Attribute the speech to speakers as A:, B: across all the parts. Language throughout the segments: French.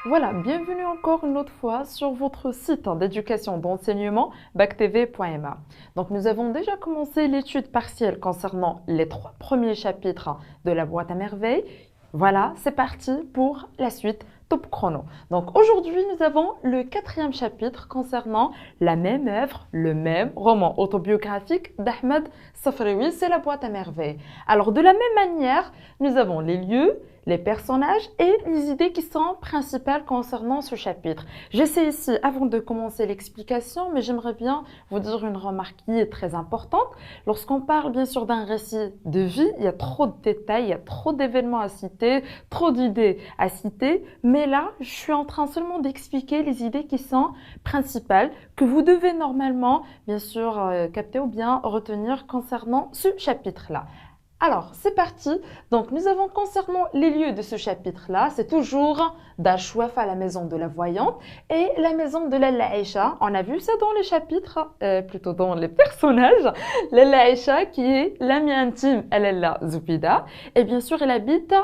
A: Voilà, bienvenue encore une autre fois sur votre site d'éducation d'enseignement bactv.ma. Donc nous avons déjà commencé l'étude partielle concernant les 3 premiers chapitres de la boîte à merveilles. Voilà, c'est parti pour la suite top chrono. Donc aujourd'hui, nous avons le 4e chapitre concernant la même œuvre, le même roman autobiographique d'Ahmed Safraoui, c'est la boîte à merveilles. Alors de la même manière, nous avons les lieux, les personnages et les idées qui sont principales concernant ce chapitre. J'essaie ici, avant de commencer l'explication, mais j'aimerais bien vous dire une remarque qui est très importante. Lorsqu'on parle bien sûr d'un récit de vie, il y a trop de détails, il y a trop d'événements à citer, trop d'idées à citer, mais là, je suis en train seulement d'expliquer les idées qui sont principales, que vous devez normalement, bien sûr, capter ou bien retenir concernant ce chapitre-là. Alors, c'est parti. Donc, nous avons concernant les lieux de ce chapitre-là, c'est toujours Dashwaf à la maison de la voyante et la maison de la Aïcha. On a vu ça dans les chapitres, plutôt dans les personnages. La Aïcha qui est l'amie intime, elle est la Zoubida. Et bien sûr, elle habite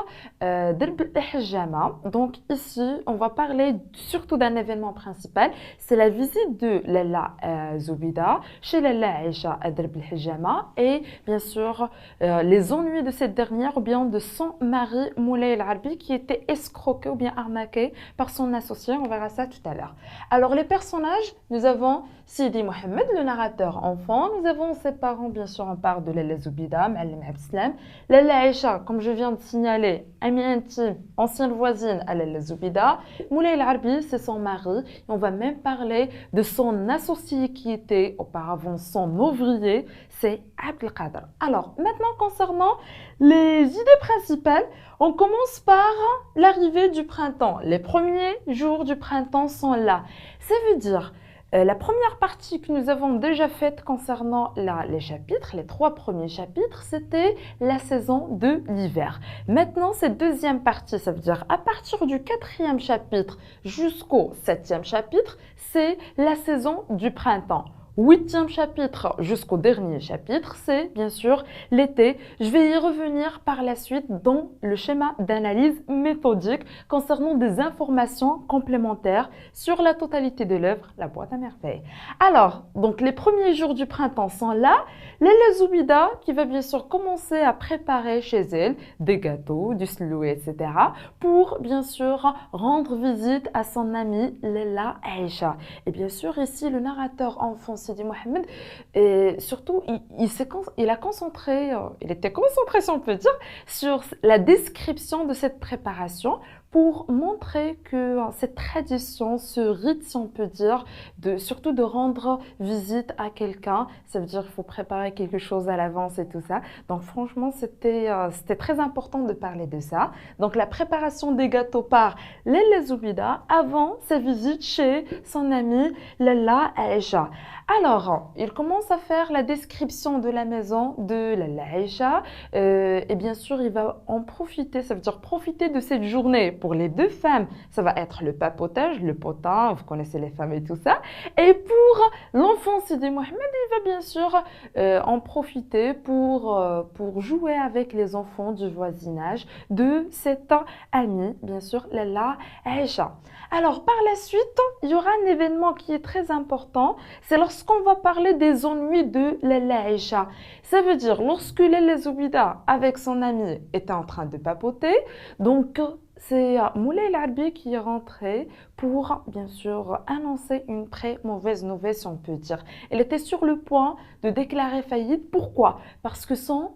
A: Derb el-Hijama. Donc, ici, on va parler surtout d'un événement principal. C'est la visite de Lalla Zoubida chez Lalla Aïcha à Derb el-Hijama. Et bien sûr, les ennuis de cette dernière ou bien de son mari Moulay El Arbi qui était escroqué ou bien arnaqué par son associé. On verra ça tout à l'heure. Alors les personnages, nous avons Sidi Mohamed, le narrateur enfant. Nous avons ses parents, bien sûr, on parle de Lalla Zoubida, Ma'alem Abdeslam. Lalla Aïcha, comme je viens de signaler, amie intime, ancienne voisine à Lalla Zoubida. Moulay El Arbi, c'est son mari. Et on va même parler de son associé qui était auparavant son ouvrier, c'est Abdelkader. Alors maintenant concernant les idées principales, on commence par l'arrivée du printemps. Les premiers jours du printemps sont là. Ça veut dire, la première partie que nous avons déjà faite concernant les chapitres, les 3 premiers chapitres, c'était la saison de l'hiver. Maintenant, cette deuxième partie, ça veut dire à partir du 4e chapitre jusqu'au 7e chapitre, c'est la saison du printemps. 8e chapitre jusqu'au dernier chapitre, c'est bien sûr l'été. Je vais y revenir par la suite dans le schéma d'analyse méthodique concernant des informations complémentaires sur la totalité de l'œuvre, la boîte à merveilles. Alors, donc les premiers jours du printemps sont là. Lalla Zoubida qui va bien sûr commencer à préparer chez elle des gâteaux, du sloué, etc. pour bien sûr rendre visite à son amie Lalla Aïcha. Et bien sûr ici le narrateur enfant Sidi Mohamed, et surtout, il a concentré, il était concentré, si on peut dire, sur la description de cette préparation pour montrer que cette tradition, ce rite, si on peut dire, surtout de rendre visite à quelqu'un, ça veut dire qu'il faut préparer quelque chose à l'avance et tout ça. Donc franchement, c'était très important de parler de ça. Donc la préparation des gâteaux par Lalla Zoubida avant sa visite chez son amie Lalla Aïcha. Alors, il commence à faire la description de la maison de Lalla Aïcha et bien sûr, il va en profiter, ça veut dire profiter de cette journée. Pour les deux femmes, ça va être le papotage, le potin, vous connaissez les femmes et tout ça. Et pour l'enfant Sidi Mohamed, il va bien sûr en profiter pour jouer avec les enfants du voisinage de cette amie, bien sûr, Lalla Aïcha. Alors, par la suite, il y aura un événement qui est très important. C'est lorsqu'on va parler des ennuis de Lalla Aïcha. Ça veut dire, lorsque Lalla Zoubida, avec son ami, était en train de papoter, donc c'est Moulay El Arbi qui est rentré pour, bien sûr, annoncer une très mauvaise nouvelle, si on peut dire. Elle était sur le point de déclarer faillite. Pourquoi? Parce que son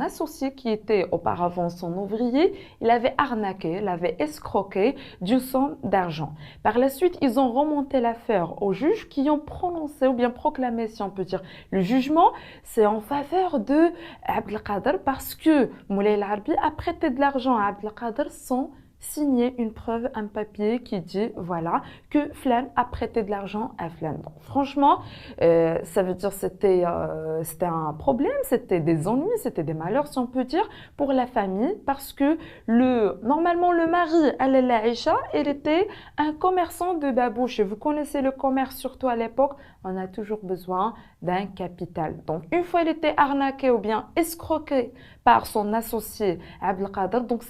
A: associé qui était auparavant son ouvrier, il avait arnaqué, l'avait escroqué d'une somme d'argent. Par la suite, ils ont remonté l'affaire aux juges qui ont prononcé ou bien proclamé, si on peut dire, le jugement. C'est en faveur de Abdelkader parce que Moulay El Arbi a prêté de l'argent à Abdelkader sans signer une preuve, un papier qui dit voilà que Flan a prêté de l'argent à Flan. Donc, franchement, ça veut dire c'était un problème, c'était des ennuis, c'était des malheurs si on peut dire pour la famille parce que normalement le mari Lalla Aïcha, il était un commerçant de babouche. Et vous connaissez le commerce surtout à l'époque, on a toujours besoin d'un capital. Donc une fois il était arnaqué ou bien escroqué par son associé Abdelkader, donc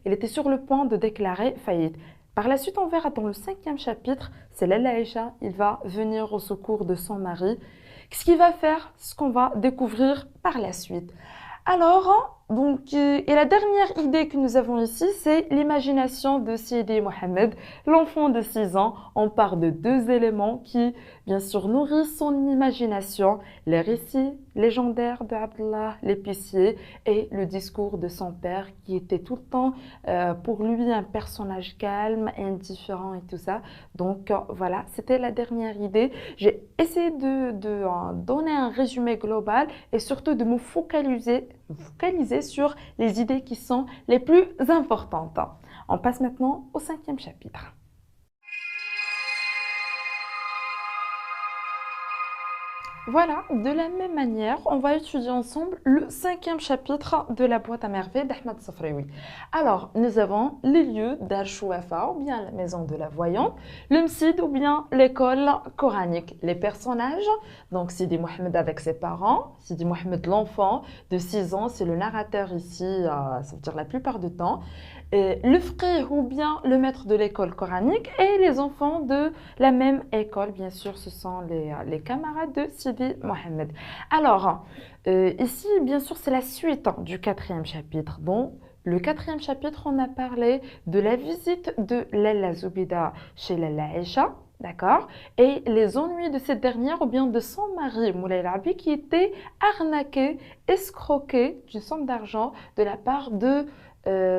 A: il était sur le point de déclarer faillite. Par la suite, on verra dans le cinquième chapitre, c'est Lalla Aïcha, il va venir au secours de son mari. Ce qu'il va faire, ce qu'on va découvrir par la suite. Alors, et la dernière idée que nous avons ici, c'est l'imagination de Sidi Mohamed, l'enfant de 6 ans. On part de deux éléments qui, bien sûr, nourrissent son imagination, les récits légendaires de Abdallah l'épicier et le discours de son père qui était tout le temps pour lui un personnage calme, indifférent et tout ça. Donc voilà, c'était la dernière idée. J'ai essayé de donner un résumé global et surtout de me focaliser sur les idées qui sont les plus importantes. On passe maintenant au cinquième chapitre. Voilà, de la même manière, on va étudier ensemble le cinquième chapitre de la boîte à merveilles d'Ahmed Safraoui. Alors, nous avons les lieux d'Al-Chouafa, ou bien la maison de la voyante, le Msid, ou bien l'école coranique. Les personnages, donc Sidi Mohamed avec ses parents, Sidi Mohamed l'enfant de 6 ans, c'est le narrateur ici, ça veut dire la plupart du temps, et le frère ou bien le maître de l'école coranique et les enfants de la même école, bien sûr, ce sont les camarades de Sidi Mohamed. Alors, ici, bien sûr, c'est la suite du quatrième chapitre. Donc, le quatrième chapitre, on a parlé de la visite de Lalla Zoubida chez Lalla Aïcha, d'accord, et les ennuis de cette dernière ou bien de son mari, Moulay Rabi, qui était arnaqué, escroqué d'une somme d'argent de la part de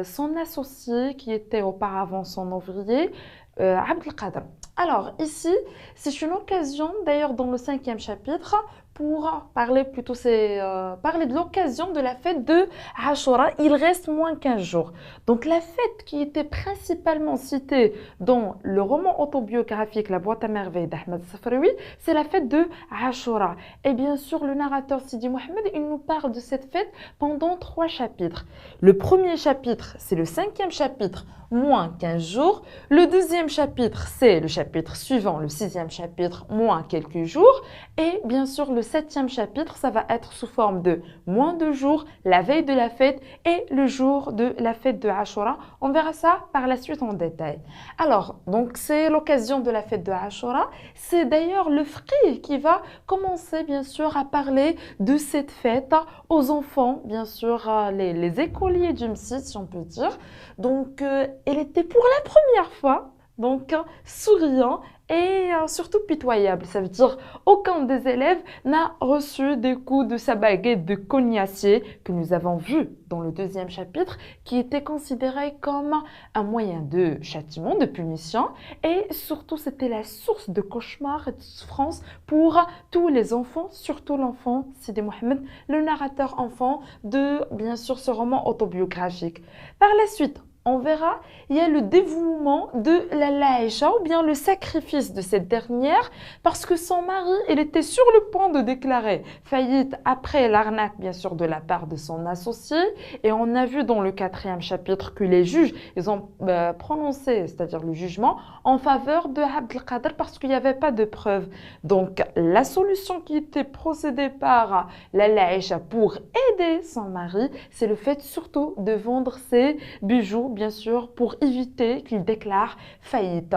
A: son associé qui était auparavant son ouvrier, Abdelkader. Alors ici, c'est une occasion, d'ailleurs dans le cinquième chapitre, pour parler plutôt, parler de l'occasion de la fête de Ashura. Il reste moins 15 jours. Donc la fête qui était principalement citée dans le roman autobiographique La boîte à merveilles d'Ahmed Safraoui, c'est la fête de Ashura. Et bien sûr, le narrateur Sidi Mohamed, il nous parle de cette fête pendant 3 chapitres. Le premier chapitre, c'est le cinquième chapitre, moins 15 jours. Le deuxième chapitre, c'est le chapitre suivant, le sixième chapitre, moins quelques jours. Et bien sûr, le septième chapitre, ça va être sous forme de moins 2 jours, la veille de la fête et le jour de la fête de Ashura. On verra ça par la suite en détail. Alors, donc c'est l'occasion de la fête de Ashura. C'est d'ailleurs le frère qui va commencer, bien sûr, à parler de cette fête aux enfants, bien sûr, les écoliers du Msid, si on peut dire. Donc, elle était pour la première fois, donc souriant et surtout pitoyable. Ça veut dire aucun des élèves n'a reçu des coups de sa baguette de cognacier que nous avons vu dans le deuxième chapitre, qui était considéré comme un moyen de châtiment, de punition, et surtout c'était la source de cauchemar et de souffrance pour tous les enfants, surtout l'enfant Sidi Mohamed, le narrateur enfant de bien sûr ce roman autobiographique. Par la suite, on verra, il y a le dévouement de Lalla Aïcha ou bien le sacrifice de cette dernière parce que son mari, il était sur le point de déclarer faillite après l'arnaque bien sûr de la part de son associé et on a vu dans le quatrième chapitre que les juges, ils ont prononcé, c'est-à-dire le jugement en faveur de Abdelkader parce qu'il n'y avait pas de preuves. Donc la solution qui était procédée par Lalla Aïcha pour aider son mari, c'est le fait surtout de vendre ses bijoux bien sûr, pour éviter qu'il déclare faillite.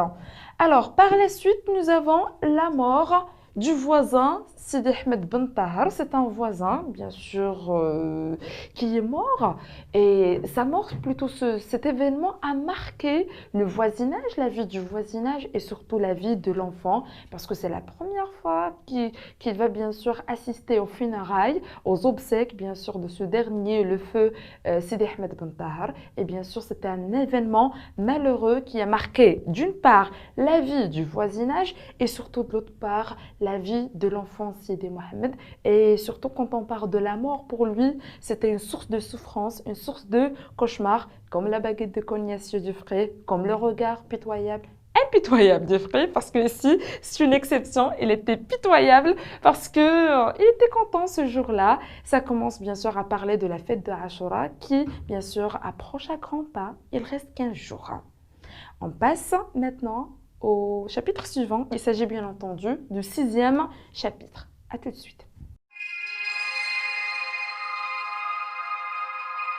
A: Alors, par la suite, nous avons la mort du voisin Sidi Ahmed Ben Tahar. C'est un voisin, bien sûr, qui est mort. Et sa mort, plutôt cet événement, a marqué le voisinage, la vie du voisinage et surtout la vie de l'enfant. Parce que c'est la première fois qu'il va bien sûr assister aux funérailles, aux obsèques, bien sûr, de ce dernier, le feu Sidi Ahmed Ben Tahar. Et bien sûr, c'était un événement malheureux qui a marqué d'une part la vie du voisinage et surtout de l'autre part la vie de l'enfant Sidi Mohamed. Et surtout quand on parle de la mort, pour lui, c'était une source de souffrance, une source de cauchemar, comme la baguette de cognacier du frère, comme le regard pitoyable, impitoyable du frère, parce que ici, c'est une exception, il était pitoyable parce que il était content ce jour-là. Ça commence bien sûr à parler de la fête de Ashura qui, bien sûr, approche à grands pas. Il reste 15 jours. On passe maintenant au chapitre suivant. Il s'agit bien entendu du sixième chapitre. À tout de suite.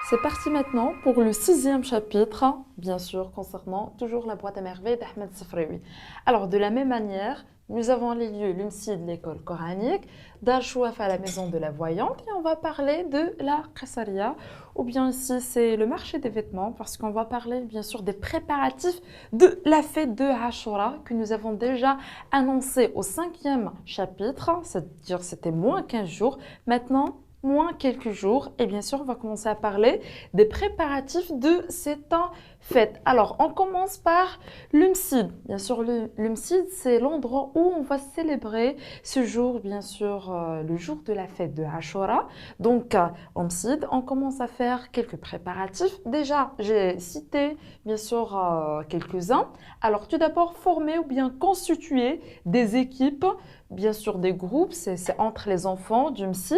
A: C'est parti maintenant pour le sixième chapitre, bien sûr, concernant toujours la boîte à merveilles d'Ahmed Sefraoui. Alors, de la même manière, nous avons les lieux, l'UMSID, l'école coranique, Dar Chouaf à la maison de la voyante, et on va parler de la Qessaria, ou bien ici c'est le marché des vêtements, parce qu'on va parler bien sûr des préparatifs de la fête de Ashura, que nous avons déjà annoncé au cinquième chapitre, c'est-à-dire c'était moins 15 jours. Maintenant, moins quelques jours, et bien sûr, on va commencer à parler des préparatifs de cette fête. Alors, on commence par l'UMSID. Bien sûr, l'UMSID, c'est l'endroit où on va célébrer ce jour, bien sûr, le jour de la fête de Ashura. Donc, UMSID, on commence à faire quelques préparatifs. Déjà, j'ai cité, bien sûr, quelques-uns. Alors, tout d'abord, former ou bien constituer des équipes, bien sûr des groupes, c'est entre les enfants du MSID.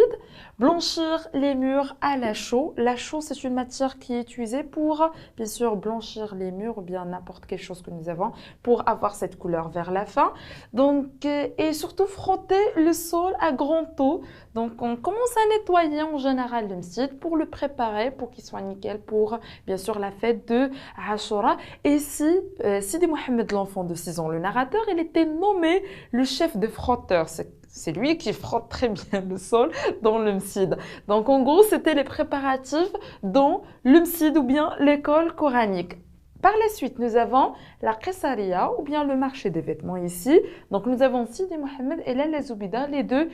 A: Blanchir les murs à la chaux. La chaux, c'est une matière qui est utilisée pour, bien sûr, blanchir les murs ou bien n'importe quelle chose que nous avons pour avoir cette couleur vers la fin. Donc, et surtout frotter le sol à grand eau. Donc, on commence à nettoyer en général le MSID pour le préparer, pour qu'il soit nickel pour, bien sûr, la fête de Ashura. Et si Sidi Mohamed, l'enfant de 6 ans, le narrateur, il était nommé le chef de frotteur. C'est lui qui frotte très bien le sol dans le MSID. Donc, en gros, c'était les préparatifs dans le MSID ou bien l'école coranique. Par la suite, nous avons la Qessaria ou bien le marché des vêtements ici. Donc, nous avons Sidi Mohamed et Lala Zoubida, les deux.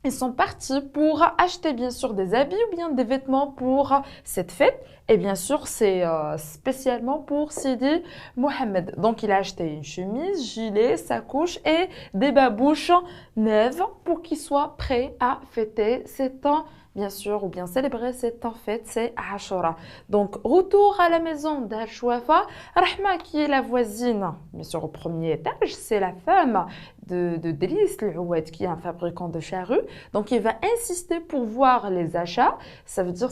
A: Ils sont partis pour acheter bien sûr des habits ou bien des vêtements pour cette fête. Et bien sûr, c'est spécialement pour Sidi Mohamed. Donc, il a acheté une chemise, gilet, sacoche et des babouches neuves pour qu'il soit prêt à fêter cet an, bien sûr, ou bien célébrer cette fête, c'est Ashura. Donc, retour à la maison d'Al-Chouafa. Rahma, qui est la voisine, bien sûr, au premier étage, c'est la femme de Driss L'Oued, qui est un fabricant de charrues. Donc, il va insister pour voir les achats. Ça veut dire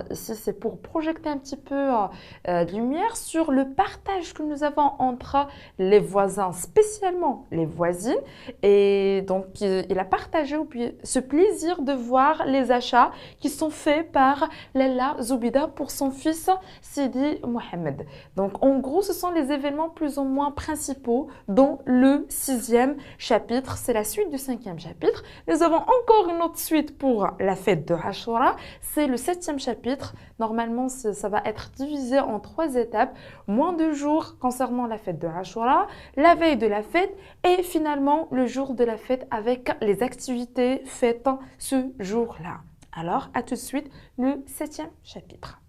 A: ici, c'est pour projeter un petit peu de lumière sur le partage que nous avons entre les voisins, spécialement les voisines. Et donc, il a partagé ce plaisir de voir les achats qui sont faits par Lala Zoubida pour son fils Sidi Mohamed. Donc, en gros, ce sont les événements plus ou moins principaux dans le sixième chapitre. C'est la suite du cinquième chapitre. Nous avons encore une autre suite pour la fête de Ashura. C'est le septième chapitre. Normalement, ça va être divisé en 3 étapes. Moins de jours concernant la fête de Ashura, la veille de la fête et finalement le jour de la fête avec les activités faites ce jour-là. Alors, à tout de suite, le septième chapitre.